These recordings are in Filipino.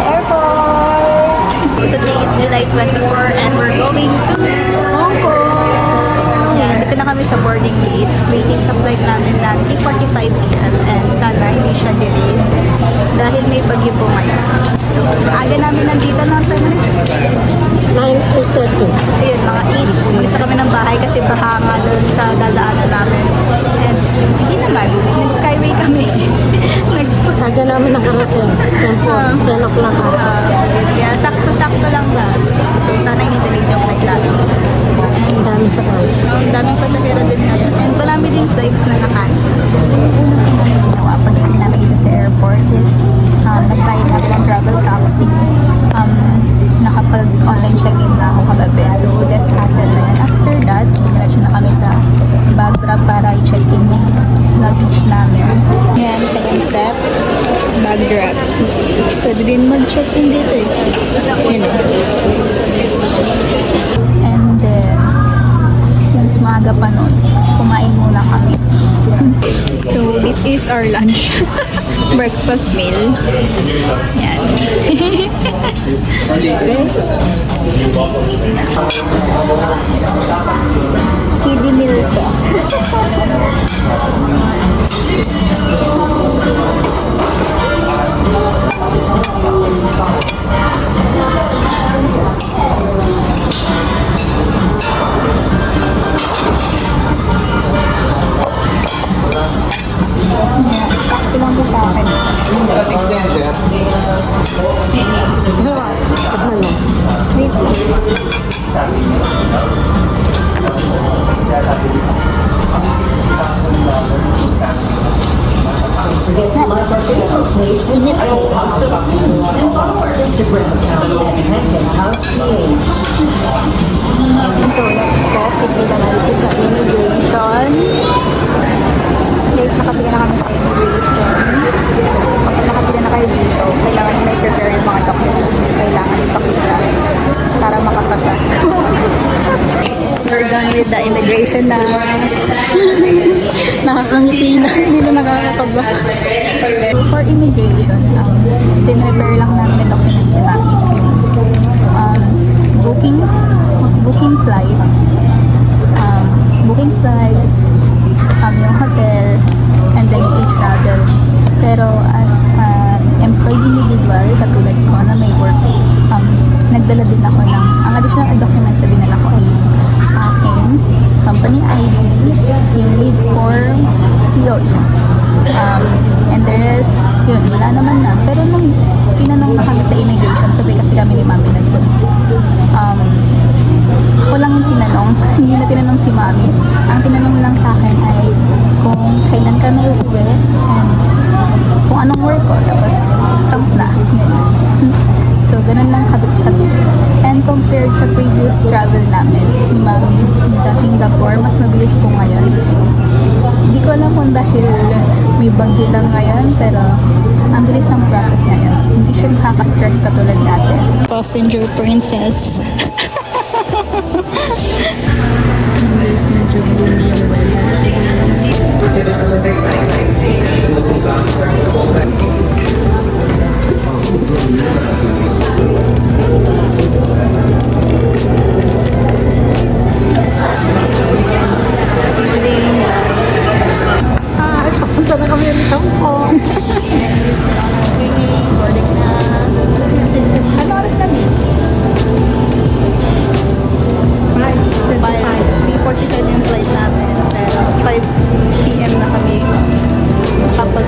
airport! Today is July 24 and we're going to Hong Kong! Yan, dito na kami sa boarding gate. Waiting sa flight namin na 3:45 p.m. and sana hindi siya delayed dahil may bagyo po ngayon. So, aga namin nandito ng sana 9:30. ayun, mga 8. Umpisa kami ng bahay kasi baha nga doon sa dadaanan namin. And hindi naman, nag-skyway kami. Aga namin nakarating. 10 o'clock ata. Kaya sakto-sakto lang ba? So sana hindi delay yung flight namin. Ang dami sa kanya. Ang daming pasahero din ngayon. And marami din flights na na-cancel. Pagdating namin dito sa airport is nag-bayad namin ng travel taxis. Nakapag-online check-in na ako kagabi. So less hassle na yan. After that, diretso na kami sa bag drop para i-check-in yung luggage namin. Yan, second step, bag drop. Pwede din mag-check-in dito eh. Yan eh. And then, since maaga pa nun, kumain muna kami. So, this is our lunch. Breakfast meal. Yan. Kiddie meal to. Sakto lang po sa akin. Sa 6 na yan, sir. Wait lang. Init po. So next stop, pipila na dito sa immigration. Guys, nakapila na kami sa immigration. So, pag nakapila na kayo dito, kailangan nyo na i-prepare yung mga documents na kailangan ipakita para makapasa. We're done with the immigration na nakakangiti na, hindi na nakakataba. So, for immigration, pinrepare lang namin yung documents na is yung booking flights, yung hotel, and then yung e-travel. Pero as employed individual, katulad ko na may work, nagdala din ako ng, ang additional documents na dinala ko ay yung aking company ID, yung leave form, COE. And the rest, yun, wala naman na. Pero nung tinanong na kami sa immigration, sabi kasi kami ni Mami nandun. Ako lang yung tinanong, hindi na tinanong si Mami. Ang tinanong lang sa akin ay kung kailan kami uuwi and kung anong work ko, tapos stamp na. So, ganun lang kabit-kabit. And compared sa previous travel namin ni Mami sa Singapore, mas mabilis po ngayon. Hindi ko alam kung dahil may bagyo lang ngayon, pero ang bilis ng process ngayon. Hindi siya nakaka-stress katulad natin. Passenger princess. Guys, medyo gloomy yung papunta na kami ng Hong Kong. Boarding na. Ano oras kami? 3:45 yung flight namin. Pero 5 p.m. na kami kapag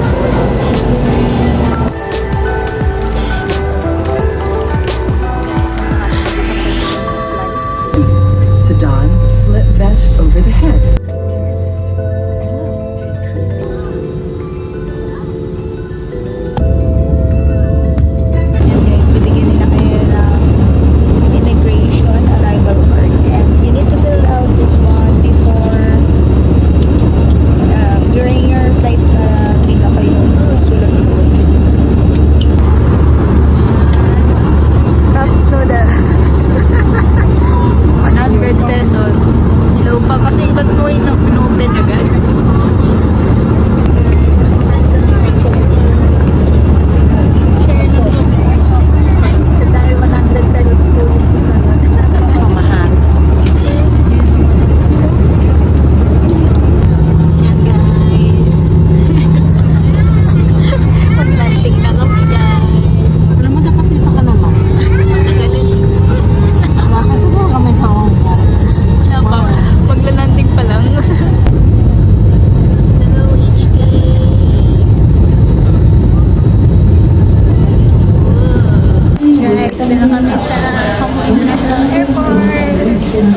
Nandito na kami sa Hong Kong International Airport. And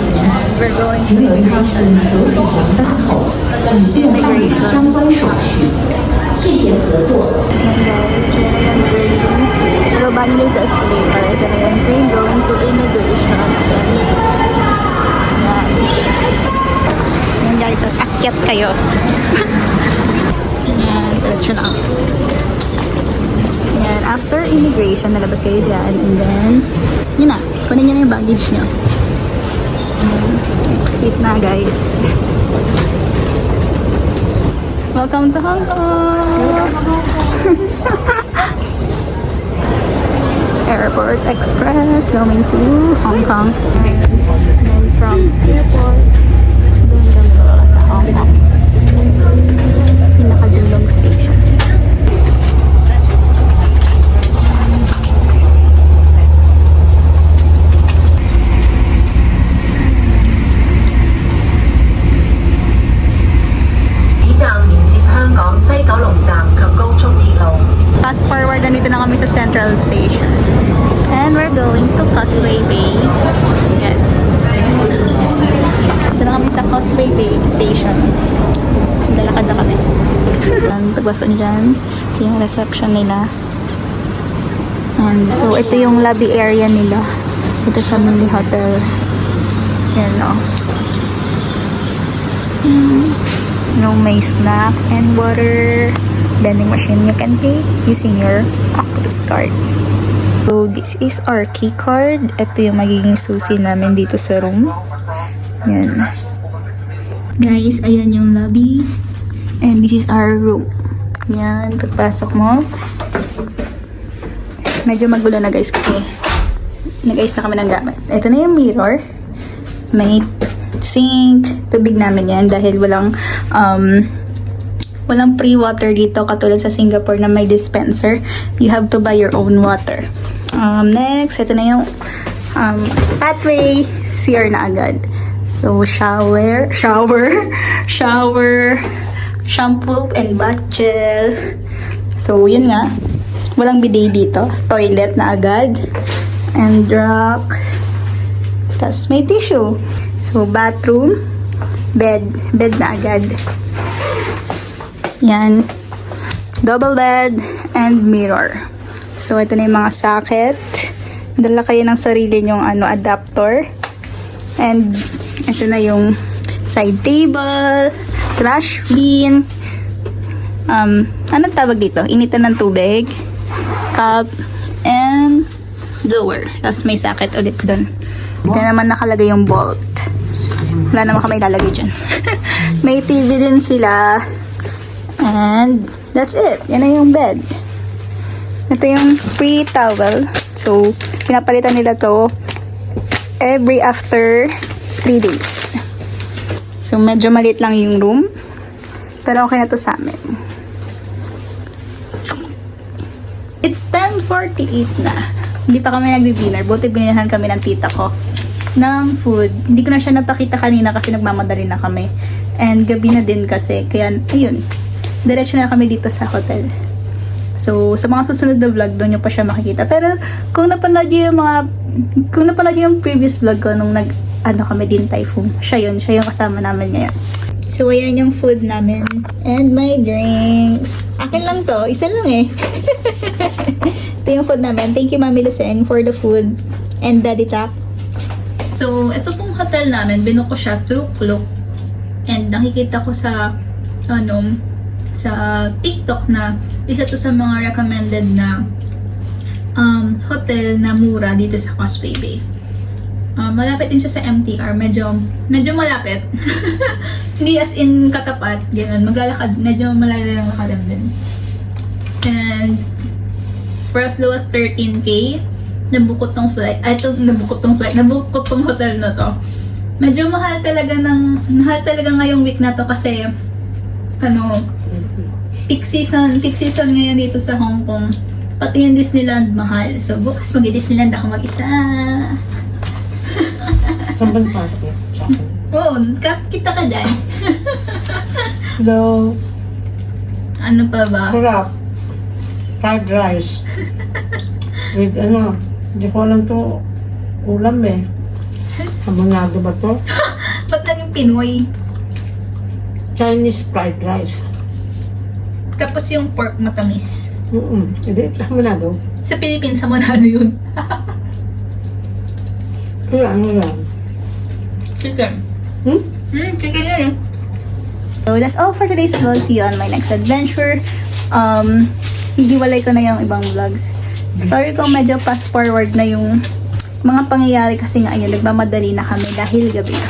we're going to immigration. 相关手续，谢谢合作。 Pero bago nyo sa escalator, ito na yung train going to immigration. Yan. Yan guys, sasakyat kayo. Yan, diretso lang. Yan, after immigration, nalabas kayo dyan. And then, yun na, kunin nyo na yung baggage nyo. Exit na guys. Welcome to Hong Kong! Airport Express going to Hong Kong. And from airport, doon kami sa Hong Kong. Pinakadulong station. Fast forward, nandito na kami sa Central Station. And we're going to Causeway Bay. Yan. Dito na kami sa Causeway Bay Station. Dalakad na kami. Pagpasok dyan, ito yung reception nila. And so, ito yung lobby area nila. Ito sa mini hotel. Yan o. No, may snacks and water. Vending machine you can pay using your Octopus card. So, this is our key card. Ito yung magiging susi namin dito sa room. Yan. Guys, ayan yung lobby. And this is our room. Yan, pagpasok mo. Medyo magulo na guys kasi nag-ayos na kami ng gamit. Ito na yung mirror. May sink. Tubig namin yan dahil walang pre-water dito katulad sa Singapore na may dispenser. You have to buy your own water. Next, ito na yung pathway. CR na agad. So, shower, shampoo, and bath gel. So, yun nga. Walang bidet dito. Toilet na agad. And rock. Tapos may tissue. So, bathroom. Bed na agad. Yan. Double bed and mirror. So, ito na yung mga socket. Dala kayo ng sarili nyong adapter. And, ito na yung side table, trash bin, anong tawag dito? Initan ng tubig, cup, and drawer. Tapos may socket ulit dun. Ito naman nakalagay yung bolt. Wala naman kami ilalagay dyan. May TV din sila. And, that's it. Yan na yung bed. Ito yung free towel. So, pinapalitan nila to every after 3 days. So, medyo maliit lang yung room. Pero okay na to sa amin. It's 10:48 na. Hindi pa kami nagdi-dinner. Buti binilhan kami ng tita ko ng food. Hindi ko na siya napakita kanina kasi nagmamadali na kami. And gabi na din kasi. Kaya, ayun. Diretso na kami dito sa hotel. So, sa mga susunod na vlog, doon nyo pa siya makikita. Pero, kung napanood yung previous vlog ko nung kami din typhoon, siya yung kasama namin ngayon. So, ayan yung food namin. And my drinks. Akin lang to. Isa lang eh. Ito yung food namin. Thank you, Mami Luceng, for the food. And Daddy Tak. So, ito pong hotel namin. Binuko ko siya through Klook. And nakikita ko sa TikTok na isa to sa mga recommended na hotel na mura dito sa Causeway Bay. Malapit din siya sa MTR. Medyo malapit. Hindi as in katapat. Ganun. Maglalakad. Medyo malayo lang lakad din. And for as low as 13K, nabukot tong hotel na to. Medyo mahal talaga ngayong week na to kasi peak season ngayon dito sa Hong Kong. Pati yung Disneyland mahal. So, bukas mag-Disneyland ako mag-isa. Saan ba yung Oo, kita ka dyan. Hello. Ano pa ba? Sarap. Fried rice. With Hindi ko alam to ulam eh. Hamonado ba to? Ba't naging Pinoy? Chinese fried rice. Tapos yung pork matamis. Hindi, hamonado. Sa Philippines, hamonado yun. Ano yan? Chicken. Hmm? Chicken yun eh. So that's all for today's vlog. See you on my next adventure. Hihiwalay ko na yung ibang vlogs. Sorry kung medyo fast forward na yung mga pangyayari kasi nga ayun, nagmamadali na kami dahil gabi na.